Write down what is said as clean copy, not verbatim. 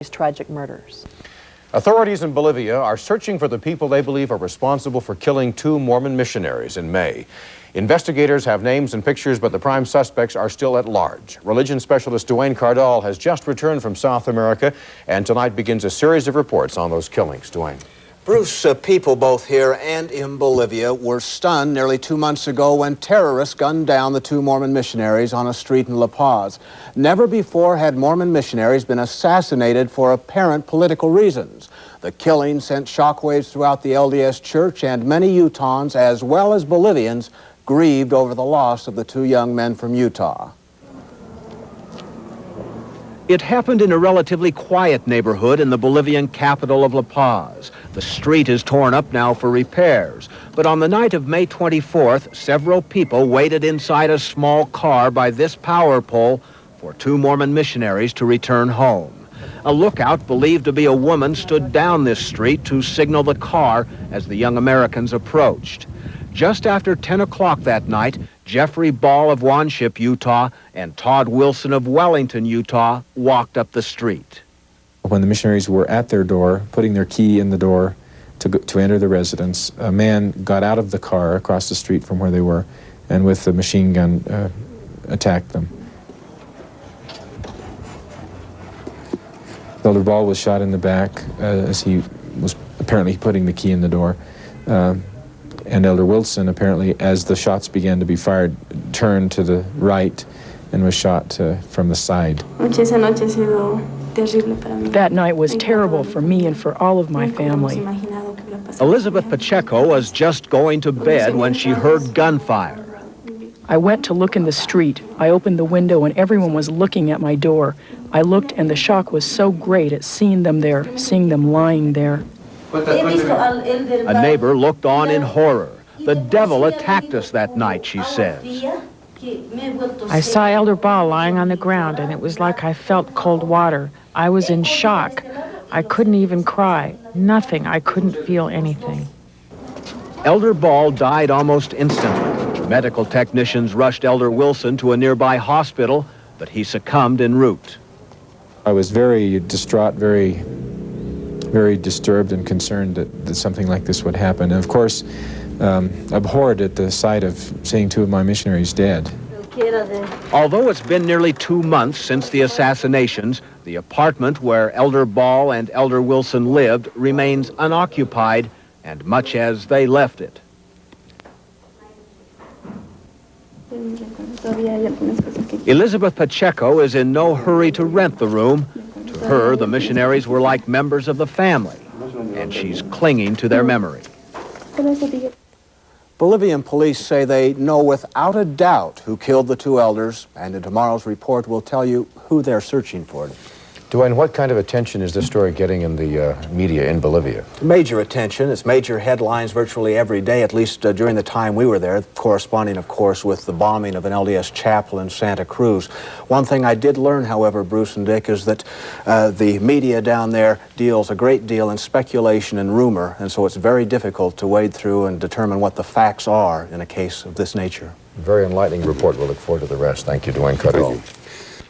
tragic murders. Authorities in Bolivia are searching for the people they believe are responsible for killing 2 Mormon missionaries in May. Investigators have names and pictures, but the prime suspects are still at large. Religion specialist Duane Cardall has just returned from South America, and tonight begins a series of reports on those killings. Duane. Bruce, people both here and in Bolivia were stunned nearly 2 months ago when terrorists gunned down the 2 Mormon missionaries on a street in La Paz. Never before had Mormon missionaries been assassinated for apparent political reasons. The killing sent shockwaves throughout the LDS Church, and many Utahns, as well as Bolivians, grieved over the loss of the 2 young men from Utah. It happened in a relatively quiet neighborhood in the Bolivian capital of La Paz. The street is torn up now for repairs, but on the night of May 24th, several people waited inside a small car by this power pole for 2 Mormon missionaries to return home. A lookout believed to be a woman stood down this street to signal the car as the young Americans approached. Just after 10 o'clock that night, Jeffrey Ball of Wanship, Utah, and Todd Wilson of Wellington, Utah, walked up the street. When the missionaries were at their door, putting their key in the door to enter the residence, a man got out of the car across the street from where they were, and with the machine gun attacked them. Elder Ball was shot in the back as he was apparently putting the key in the door. And Elder Wilson, apparently, as the shots began to be fired, turned to the right and was shot from the side. That night was terrible for me and for all of my family. Elizabeth Pacheco was just going to bed when she heard gunfire. I went to look in the street. I opened the window and everyone was looking at my door. I looked and the shock was so great at seeing them there, seeing them lying there. A neighbor looked on in horror. The devil attacked us that night, she says. I saw Elder Ball lying on the ground, and it was like I felt cold water. I was in shock. I couldn't even cry. Nothing. I couldn't feel anything. Elder Ball died almost instantly. Medical technicians rushed Elder Wilson to a nearby hospital, but he succumbed en route. I was very distraught, very disturbed and concerned that something like this would happen. And of course, abhorred at the sight of seeing 2 of my missionaries dead. Although it's been nearly 2 months since the assassinations, the apartment where Elder Ball and Elder Wilson lived remains unoccupied, and much as they left it. Elizabeth Pacheco is in no hurry to rent the room. To her, the missionaries were like members of the family, and she's clinging to their memory. Bolivian police say they know without a doubt who killed the 2 elders, and in tomorrow's report we'll tell you who they're searching for. Duane, what kind of attention is this story getting in the media in Bolivia? Major attention. It's major headlines virtually every day, at least during the time we were there, corresponding, of course, with the bombing of an LDS chapel in Santa Cruz. One thing I did learn, however, Bruce and Dick, is that the media down there deals a great deal in speculation and rumor, and so it's very difficult to wade through and determine what the facts are in a case of this nature. Very enlightening report. We'll look forward to the rest. Thank you, Duane Cardall.